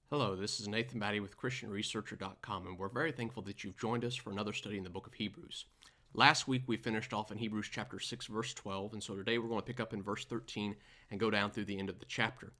Hello, this is Nathan Batty with ChristianResearcher.com, and we're very thankful that you've joined us for another study in the book of Hebrews. Last week we finished off in Hebrews chapter 6, verse 12, and so today we're going to pick up in verse 13 and go down through the end of the chapter.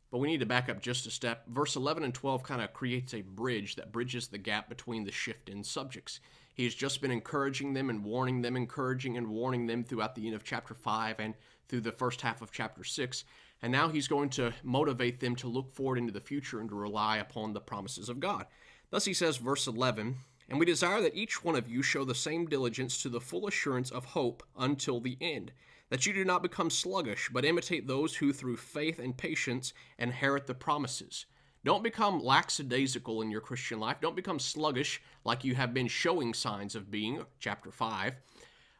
But we need to back up just a step. Verse 11 and 12 kind of creates a bridge that bridges the gap between the shift in subjects. He has just been encouraging them and warning them, encouraging and warning them throughout the end of chapter 5 and through the first half of chapter 6. And now he's going to motivate them to look forward into the future and to rely upon the promises of God. Thus he says, verse 11, "And we desire that each one of you show the same diligence to the full assurance of hope until the end, that you do not become sluggish, but imitate those who through faith and patience inherit the promises." Don't become lackadaisical in your Christian life. Don't become sluggish like you have been showing signs of being, chapter 5.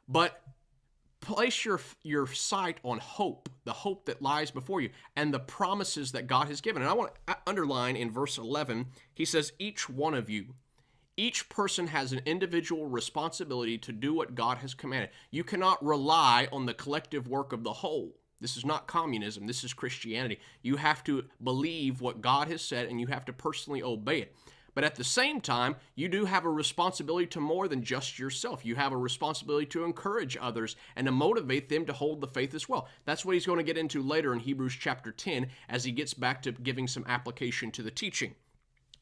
But place your sight on hope, the hope that lies before you, and the promises that God has given. And I want to underline in verse 11, he says, each one of you. Each person has an individual responsibility to do what God has commanded. You cannot rely on the collective work of the whole. This is not communism. This is Christianity. You have to believe what God has said, and you have to personally obey it. But at the same time, you do have a responsibility to more than just yourself. You have a responsibility to encourage others and to motivate them to hold the faith as well. That's what he's going to get into later in Hebrews chapter 10 as he gets back to giving some application to the teaching.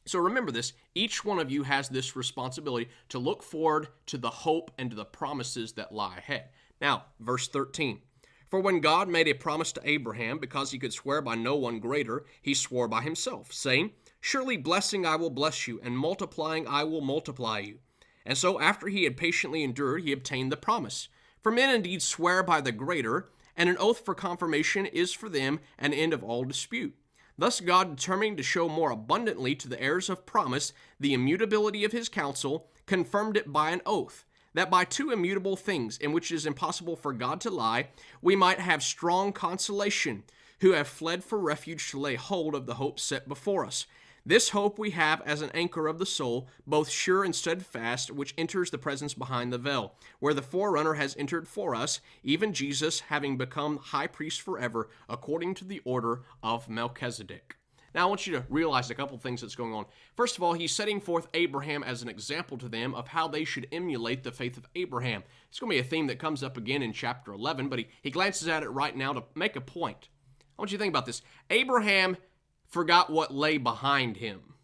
So remember this, each one of you has this responsibility to look forward to the hope and to the promises that lie ahead. Now, verse 13. "For when God made a promise to Abraham, because he could swear by no one greater, he swore by himself, saying, 'Surely blessing I will bless you, and multiplying I will multiply you.' And so after he had patiently endured, he obtained the promise. For men indeed swear by the greater, and an oath for confirmation is for them an end of all dispute. Thus God, determining to show more abundantly to the heirs of promise the immutability of his counsel, confirmed it by an oath, that by two immutable things, in which it is impossible for God to lie, we might have strong consolation, who have fled for refuge to lay hold of the hope set before us. This hope we have as an anchor of the soul, both sure and steadfast, which enters the presence behind the veil, where the forerunner has entered for us, even Jesus, having become high priest forever, according to the order of Melchizedek." Now, I want you to realize a couple things that's going on. First of all, he's setting forth Abraham as an example to them of how they should emulate the faith of Abraham. It's going to be a theme that comes up again in chapter 11, but he glances at it right now to make a point. I want you to think about this. Abraham forgot what lay behind him.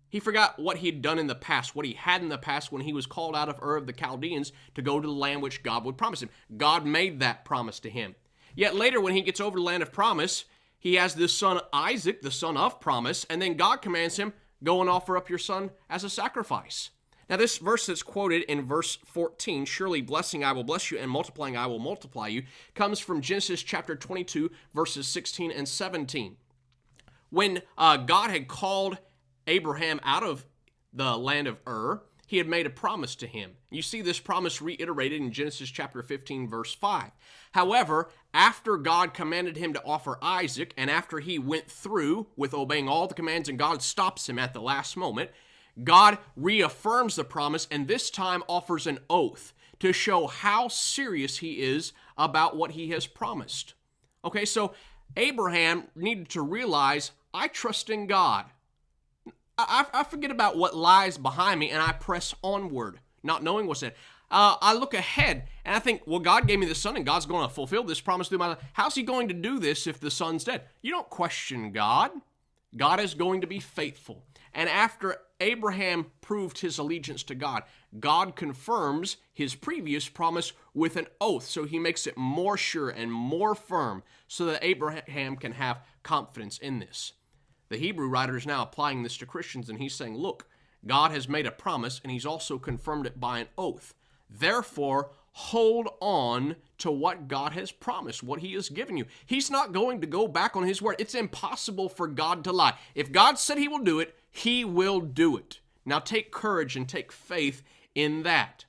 He forgot what he had done in the past, what he had in the past when he was called out of Ur of the Chaldeans to go to the land which God would promise him. God made that promise to him. Yet later, when he gets over the land of promise, he has this son Isaac, the son of promise, and then God commands him, "Go and offer up your son as a sacrifice." Now, this verse that's quoted in verse 14, "Surely blessing I will bless you, and multiplying I will multiply you," comes from Genesis chapter 22, verses 16 and 17. When God had called Abraham out of the land of Ur, he had made a promise to him. You see this promise reiterated in Genesis chapter 15, verse 5. However, after God commanded him to offer Isaac, and after he went through with obeying all the commands and God stops him at the last moment, God reaffirms the promise and this time offers an oath to show how serious he is about what he has promised. Okay, so Abraham needed to realize, I trust in God. I forget about what lies behind me and I press onward, not knowing what's ahead. I look ahead and I think, well, God gave me the son and God's going to fulfill this promise through my life. How's he going to do this if the son's dead? You don't question God. God is going to be faithful. And after Abraham proved his allegiance to God, God confirms his previous promise with an oath. So he makes it more sure and more firm so that Abraham can have confidence in this. The Hebrew writer is now applying this to Christians, and he's saying, look, God has made a promise, and he's also confirmed it by an oath. Therefore, hold on to what God has promised, what he has given you. He's not going to go back on his word. It's impossible for God to lie. If God said he will do it, he will do it. Now take courage and take faith in that.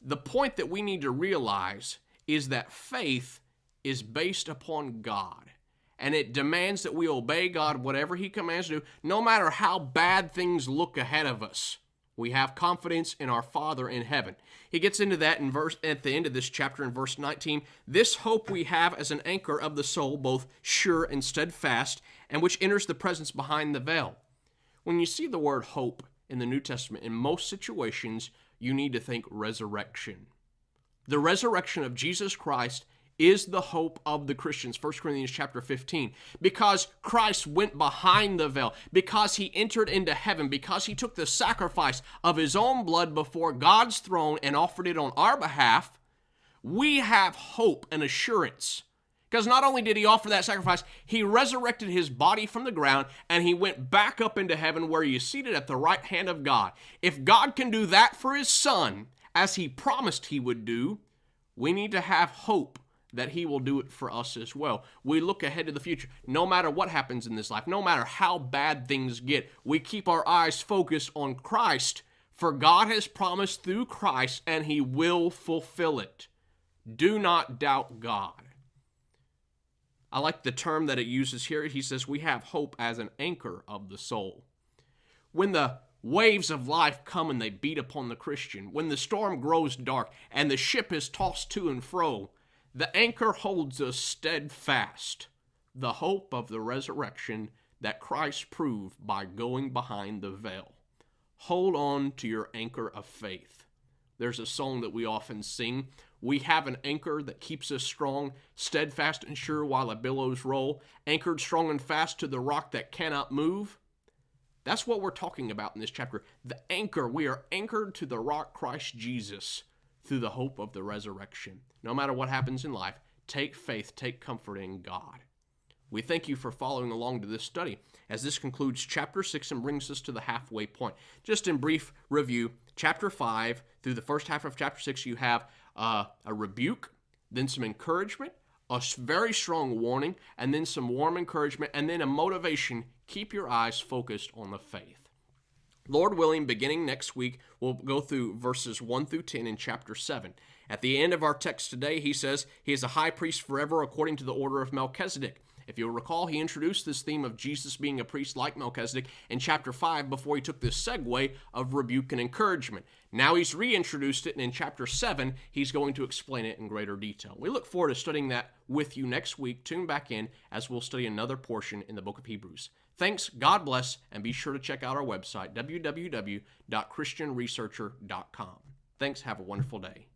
The point that we need to realize is that faith is based upon God. And it demands that we obey God, whatever he commands to do, no matter how bad things look ahead of us. We have confidence in our Father in heaven. He gets into that at the end of this chapter in verse 19. This hope we have as an anchor of the soul, both sure and steadfast, and which enters the presence behind the veil. When you see the word hope in the New Testament, in most situations, you need to think resurrection. The resurrection of Jesus Christ is the hope of the Christians, 1 Corinthians chapter 15. Because Christ went behind the veil, because he entered into heaven, because he took the sacrifice of his own blood before God's throne and offered it on our behalf, we have hope and assurance. Because not only did he offer that sacrifice, he resurrected his body from the ground and he went back up into heaven where he is seated at the right hand of God. If God can do that for his Son, as he promised he would do, we need to have hope that he will do it for us as well. We look ahead to the future. No matter what happens in this life, no matter how bad things get, we keep our eyes focused on Christ, for God has promised through Christ, and he will fulfill it. Do not doubt God. I like the term that it uses here. He says we have hope as an anchor of the soul. When the waves of life come and they beat upon the Christian, when the storm grows dark and the ship is tossed to and fro, the anchor holds us steadfast, the hope of the resurrection that Christ proved by going behind the veil. Hold on to your anchor of faith. There's a song that we often sing. We have an anchor that keeps us strong, steadfast and sure while the billows roll, anchored strong and fast to the rock that cannot move. That's what we're talking about in this chapter. The anchor, we are anchored to the rock Christ Jesus, through the hope of the resurrection. No matter what happens in life, take faith, take comfort in God. We thank you for following along to this study, as this concludes chapter 6 and brings us to the halfway point. Just in brief review, chapter 5 through the first half of chapter 6, you have a rebuke, then some encouragement, a very strong warning, and then some warm encouragement, and then a motivation. Keep your eyes focused on the faith. Lord willing, beginning next week, we'll go through verses 1 through 10 in chapter 7. At the end of our text today, he says, he is a high priest forever according to the order of Melchizedek. If you'll recall, he introduced this theme of Jesus being a priest like Melchizedek in chapter 5 before he took this segue of rebuke and encouragement. Now he's reintroduced it, and in chapter 7, he's going to explain it in greater detail. We look forward to studying that with you next week. Tune back in as we'll study another portion in the book of Hebrews. Thanks, God bless, and be sure to check out our website, www.christianresearcher.com. Thanks, have a wonderful day.